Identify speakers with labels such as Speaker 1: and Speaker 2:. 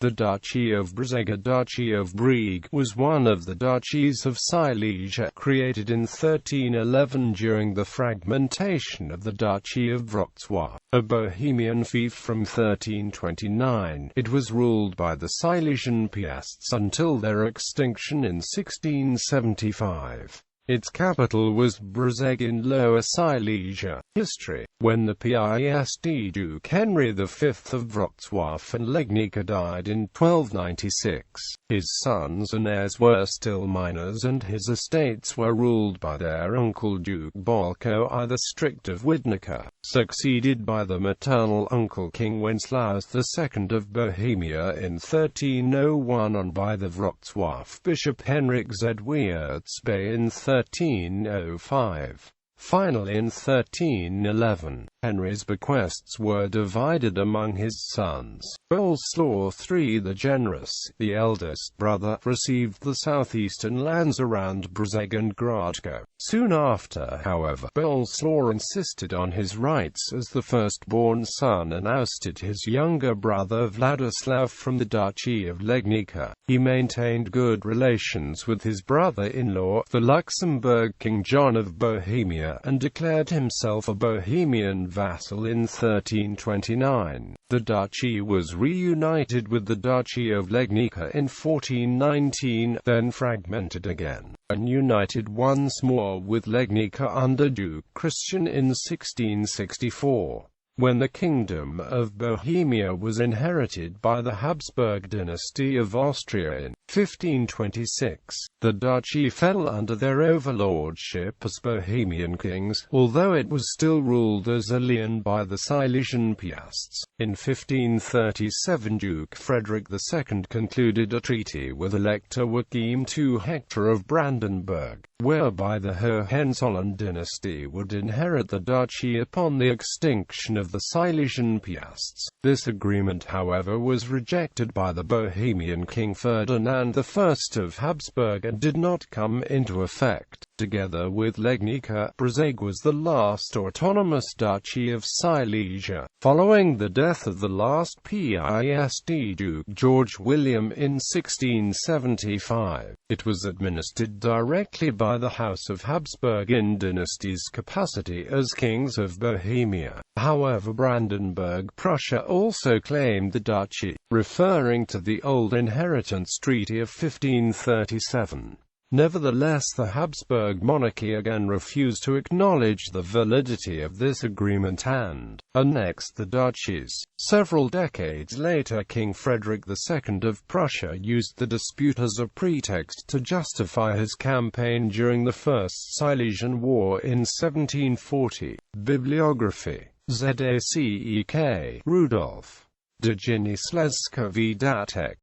Speaker 1: The Duchy of Brzeg, Duchy of Brieg, was one of the Duchies of Silesia, created in 1311 during the fragmentation of the Duchy of Wrocław.A Bohemian fief from 1329. It was ruled by the Silesian Piasts until their extinction in 1675. Its capital was Brzeg in Lower Silesia. History. When the Piast Duke Henry V of Wrocław and Legnica died in 1296, his sons and heirs were still minors and his estates were ruled by their uncle Duke Bolko I the Strict of Widnica, succeeded by the maternal uncle King Wenceslaus II of Bohemia in 1301 and by the Wrocław Bishop Henryk Z Wiertzbej in 1305. Finally in 1311, Henry's bequests were divided among his sons. Boleslaw III the Generous, the eldest brother, received the southeastern lands around Brzeg and Grodko. Soon after, however, Boleslaw insisted on his rights as the firstborn son and ousted his younger brother Vladislav from the Duchy of Legnica. He maintained good relations with his brother-in-law, the Luxembourg King John of Bohemia, and declared himself a Bohemian vassal in 1329. The duchy was reunited with the Duchy of Legnica in 1419, then fragmented again, and united once more with Legnica under Duke Christian in 1664. When the Kingdom of Bohemia was inherited by the Habsburg dynasty of Austria in 1526, the duchy fell under their overlordship as Bohemian kings, although it was still ruled as a lien by the Silesian Piasts. In 1537 Duke Frederick II concluded a treaty with Elector Joachim II Hector of Brandenburg, whereby the Hohenzollern dynasty would inherit the duchy upon the extinction of the Silesian Piasts. This agreement, however, was rejected by the Bohemian King Ferdinand I of Habsburg and did not come into effect. Together with Legnica, Brzeg was the last autonomous Duchy of Silesia. Following the death of the last Piast Duke George William in 1675, it was administered directly by the House of Habsburg in dynasty's capacity as kings of Bohemia. However, Brandenburg Prussia also claimed the duchy, referring to the old inheritance treaty of 1537. Nevertheless, the Habsburg monarchy again refused to acknowledge the validity of this agreement and annexed the duchies. Several decades later, King Frederick II of Prussia used the dispute as a pretext to justify his campaign during the First Silesian War in 1740. Bibliography. Zek Rudolf. Djini Slezska Vidatek.